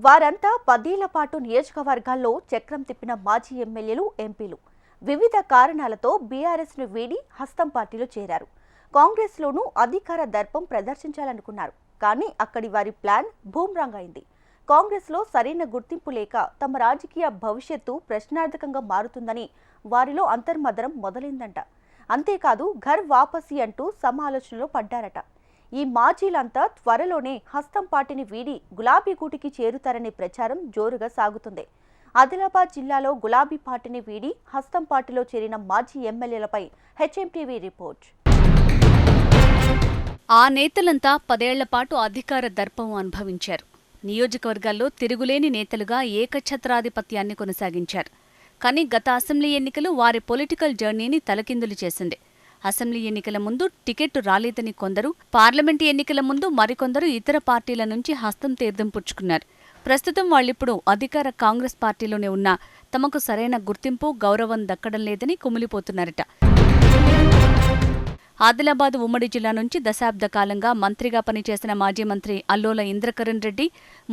వారంతా 10 ఏళ్ల పాటు నియోజకవర్గాల్లో చక్రం తిప్పిన మాజీ ఎమ్మెల్యేలు, ఎంపీలు వివిధ కారణాలతో బీఆర్ఎస్ను వీడి హస్తం పార్టీలో చేరారు. కాంగ్రెస్లోనూ అధికార దర్పం ప్రదర్శించాలనుకున్నారు. కానీ అక్కడి వారి ప్లాన్ బూమ్రాంగ్ అయింది. కాంగ్రెస్లో సరైన గుర్తింపు లేక తమ రాజకీయ భవిష్యత్తు ప్రశ్నార్థకంగా మారుతుందని వారిలో అంతర్మదనం మొదలైందంట. అంతేకాదు ఘర్ వాపసీ అంటూ సమాలోచనలో పడ్డారట. ఈ మాజీలంతా త్వరలోనే హస్తం పార్టీని వీడి గులాబీ గూటికి చేరుతారనే ప్రచారం జోరుగా సాగుతుంది. ఆదిలాబాద్ జిల్లాలో గులాబీ పార్టీని వీడి హస్తం పార్టీలో చేరిన మాజీ ఎమ్మెల్యేలపై హెచ్ఎంటీవీ రిపోర్ట్. ఆ నేతలంతా 10 ఏళ్ల పాటు అధికార దర్పం అనుభవించారు. నియోజకవర్గాల్లో తిరుగులేని నేతలుగా ఏకఛత్రాధిపత్యాన్ని కొనసాగించారు. కానీ గత అసెంబ్లీ ఎన్నికలు వారి పొలిటికల్ జర్నీని తలకిందులు చేసింది. అసెంబ్లీ ఎన్నికల ముందు టికెట్టు రాలేదని కొందరు, పార్లమెంటు ఎన్నికల ముందు మరికొందరు ఇతర పార్టీల నుంచి హస్తం తీర్థం పుచ్చుకున్నారు. ప్రస్తుతం వాళ్ళిప్పుడు అధికార కాంగ్రెస్ పార్టీలోనే ఉన్నా తమకు సరైన గుర్తింపు, గౌరవం దక్కడం లేదని కుమిలిపోతున్నారట. ఆదిలాబాద్ ఉమ్మడి జిల్లా నుంచి దశాబ్ద కాలంగా మంత్రిగా పనిచేసిన మాజీ మంత్రి అల్లోల ఇంద్రకరణ్ రెడ్డి,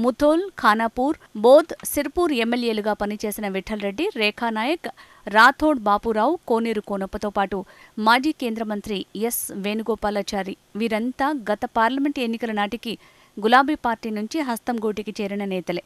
ముథోల్, ఖానాపూర్, బోధ్, సిర్పూర్ ఎమ్మెల్యేలుగా పనిచేసిన విఠల్ రెడ్డి, రేఖానాయక్, రాథోడ్ బాపురావు, కోనేరు కోనప్పతో పాటు మాజీ కేంద్ర మంత్రి ఎస్ వేణుగోపాలాచారి వీరంతా గత పార్లమెంటు ఎన్నికల నాటికి గులాబీ పార్టీ నుంచి హస్తం గూటికి చేరిన నేతలే.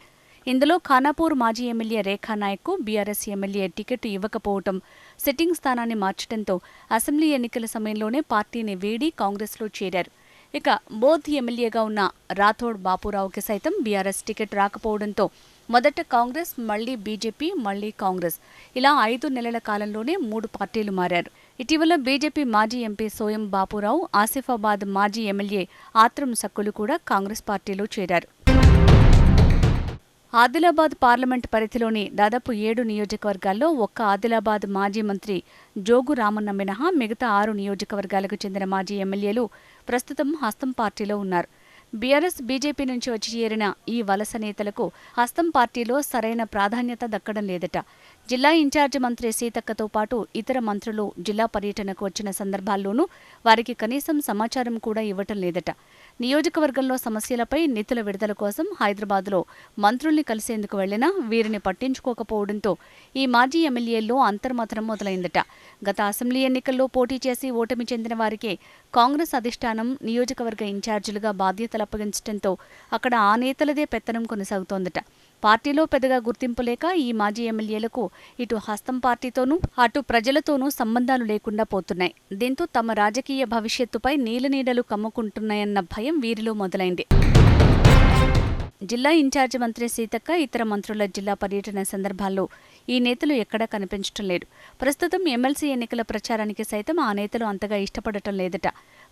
ఇందులో ఖానాపూర్ మాజీ ఎమ్మెల్యే రేఖానాయక్కు బీఆర్ఎస్ ఎమ్మెల్యే టికెట్ ఇవ్వకపోవటం, సిట్టింగ్ స్థానాన్ని మార్చడంతో అసెంబ్లీ ఎన్నికల సమయంలోనే పార్టీని వీడి కాంగ్రెస్లో చేరారు. ఇక బోధ్ ఎమ్మెల్యేగా ఉన్న రాథోడ్ బాపురావుకి సైతం బీఆర్ఎస్ టికెట్ రాకపోవడంతో మొదట కాంగ్రెస్, మళ్లీ బీజేపీ, మళ్లీ కాంగ్రెస్ ఇలా 5 నెలల కాలంలోనే 3 పార్టీలు మారారు. ఇటీవల బీజేపీ మాజీ ఎంపీ సోయం బాపురావు, ఆసిఫాబాద్ మాజీ ఎమ్మెల్యే ఆత్రం సక్కులు కూడా కాంగ్రెస్ పార్టీలో చేరారు. ఆదిలాబాద్ పార్లమెంటు పరిధిలోని దాదాపు 7 నియోజకవర్గాల్లో ఒక్క ఆదిలాబాద్ మాజీ మంత్రి జోగు రామన్న మినహా మిగతా 6 నియోజకవర్గాలకు చెందిన మాజీ ఎమ్మెల్యేలు ప్రస్తుతం హస్తం పార్టీలో ఉన్నారు. బీఆర్ఎస్, బీజేపీ నుంచి వచ్చి చేరిన ఈ వలస నేతలకు హస్తం పార్టీలో సరైన ప్రాధాన్యత దక్కడం లేదట. జిల్లా ఇన్ఛార్జి మంత్రి సీతక్కతో పాటు ఇతర మంత్రులు జిల్లా పర్యటనకు వచ్చిన సందర్భాల్లోనూ వారికి కనీసం సమాచారం కూడా ఇవ్వటం లేదట. నియోజకవర్గంలో సమస్యలపై నిధుల విడుదల కోసం హైదరాబాద్లో మంత్రుల్ని కలిసేందుకు వెళ్లినా వీరిని పట్టించుకోకపోవడంతో ఈ మాజీ ఎమ్మెల్యేల్లో అంతర్మథనం మొదలైందట. గత అసెంబ్లీ ఎన్నికల్లో పోటీ చేసి ఓటమి చెందిన వారికే కాంగ్రెస్ అధిష్టానం నియోజకవర్గ ఇన్ఛార్జీలుగా బాధ్యతలు అప్పగించడంతో అక్కడ ఆ నేతలదే పెత్తనం కొనసాగుతోందట. పార్టీలో పెద్దగా గుర్తింపు లేక ఈ మాజీ ఎమ్మెల్యేలకు ఇటు హస్తం పార్టీతోనూ అటు ప్రజలతోనూ సంబంధాలు లేకుండా పోతున్నాయి. దీంతో తమ రాజకీయ భవిష్యత్తుపై నీలనీడలు కమ్ముకుంటున్నాయన్న భయం వీరిలో మొదలైంది. జిల్లా ఇన్ఛార్జి మంత్రి సీతక్క, ఇతర మంత్రుల జిల్లా పర్యటన సందర్భాల్లో ఈ నేతలు ఎక్కడా కనిపించటం లేదు. ప్రస్తుతం ఎమ్మెల్సీ ఎన్నికల ప్రచారానికి సైతం ఆ నేతలు అంతగా ఇష్టపడటం లేదట.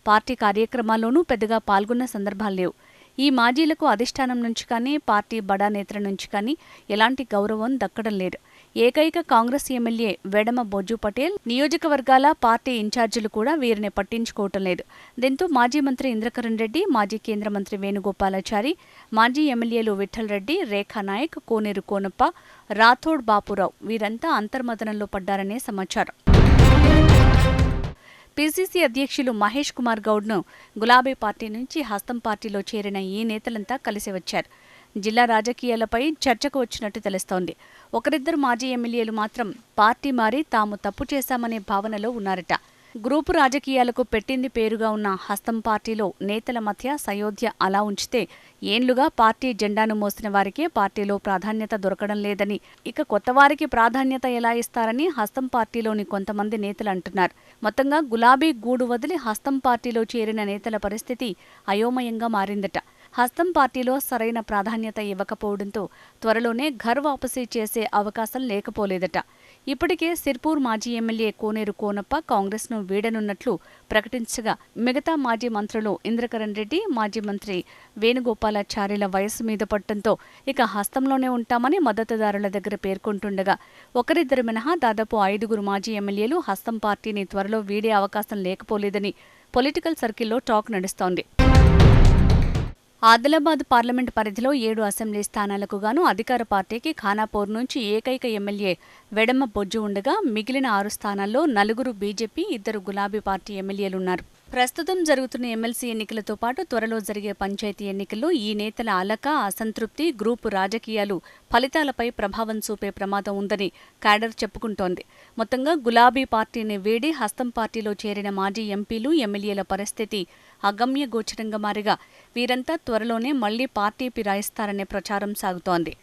పార్టీ కార్యక్రమాల్లోనూ పెద్దగా పాల్గొన్న సందర్భాలు లేవు. ఈ మాజీలకు అధిష్టానం నుంచి కానీ, పార్టీ బడా నేతల నుంచి కానీ ఎలాంటి గౌరవం దక్కడం లేదు. ఏకైక కాంగ్రెస్ ఎమ్మెల్యే వెడమ బొజ్జు పటేల్, నియోజకవర్గాల పార్టీ ఇన్ఛార్జీలు కూడా వీరిని పట్టించుకోవటం లేదు. దీంతో మాజీ మంత్రి ఇంద్రకరణ్ రెడ్డి, మాజీ కేంద్ర మంత్రి వేణుగోపాలాచారి, మాజీ ఎమ్మెల్యేలు విఠల్ రెడ్డి, రేఖానాయక్, కోనేరు కోనప్ప, రాథోడ్ బాపురావు వీరంతా అంతర్మథనంలో పడ్డారనే సమాచారం. పీసీసీ అధ్యక్షులు మహేష్ కుమార్ గౌడ్ను గులాబీ పార్టీ నుంచి హస్తం పార్టీలో చేరిన ఈ నేతలంతా కలిసి వచ్చారు. జిల్లా రాజకీయాలపై చర్చకు వచ్చినట్టు తెలుస్తోంది. ఒకరిద్దరు మాజీ ఎమ్మెల్యేలు మాత్రం పార్టీ మారి తాము తప్పు చేశామనే భావనలో ఉన్నారట. గ్రూపు రాజకీయాలకు పెట్టింది పేరుగా ఉన్న హస్తం పార్టీలో నేతల మధ్య సయోధ్య అలా ఉంచితే ఏండ్లుగా పార్టీ జెండాను మోసిన వారికే పార్టీలో ప్రాధాన్యత దొరకడం లేదని, ఇక కొత్తవారికి ప్రాధాన్యత ఎలా ఇస్తారని హస్తం పార్టీలోని కొంతమంది నేతలు అంటున్నారు. మొత్తంగా గులాబీ గూడు వదిలి హస్తం పార్టీలో చేరిన నేతల పరిస్థితి అయోమయంగా మారిందట. హస్తం పార్టీలో సరైన ప్రాధాన్యత ఇవ్వకపోవడంతో త్వరలోనే ఘర్ వాపసీ చేసే అవకాశం లేకపోలేదట. ఇప్పటికే సిర్పూర్ మాజీ ఎమ్మెల్యే కోనేరు కోనప్ప కాంగ్రెస్ను వీడనున్నట్లు ప్రకటించగా మిగతా మాజీ మంత్రులు ఇంద్రకరణ్ రెడ్డి, మాజీ మంత్రి వేణుగోపాలాచార్యుల వయస్సు మీద పట్టడంతో ఇక హస్తంలోనే ఉంటామని మద్దతుదారుల దగ్గర పేర్కొంటుండగా ఒకరిద్దరు మినహా దాదాపు 5 మాజీ ఎమ్మెల్యేలు హస్తం పార్టీని త్వరలో వీడే అవకాశం లేకపోలేదని పొలిటికల్ సర్కిల్లో టాక్ నడుస్తోంది. ఆదిలాబాద్ పార్లమెంటు పరిధిలో 7 అసెంబ్లీ స్థానాలకు గాను అధికార పార్టీకి ఖానాపూర్ నుంచి ఏకైక ఎమ్మెల్యే వెడమ బొజ్జు ఉండగా మిగిలిన 6 స్థానాల్లో 4 బీజేపీ, 2 గులాబీ పార్టీ ఎమ్మెల్యేలున్నారు. ప్రస్తుతం జరుగుతున్న ఎమ్మెల్సీ ఎన్నికలతో పాటు త్వరలో జరిగే పంచాయతీ ఎన్నికల్లో ఈ నేతల అలక, అసంతృప్తి, గ్రూపు రాజకీయాలు ఫలితాలపై ప్రభావం చూపే ప్రమాదం ఉందని క్యాడర్ చెప్పుకుంటోంది. మొత్తంగా గులాబీ పార్టీని వీడి హస్తం పార్టీలో చేరిన మాజీ ఎంపీలు, ఎమ్మెల్యేల పరిస్థితి అగమ్య గోచరంగా మారగా వీరంతా త్వరలోనే మళ్లీ పార్టీ ఫిరాయిస్తారనే ప్రచారం సాగుతోంది.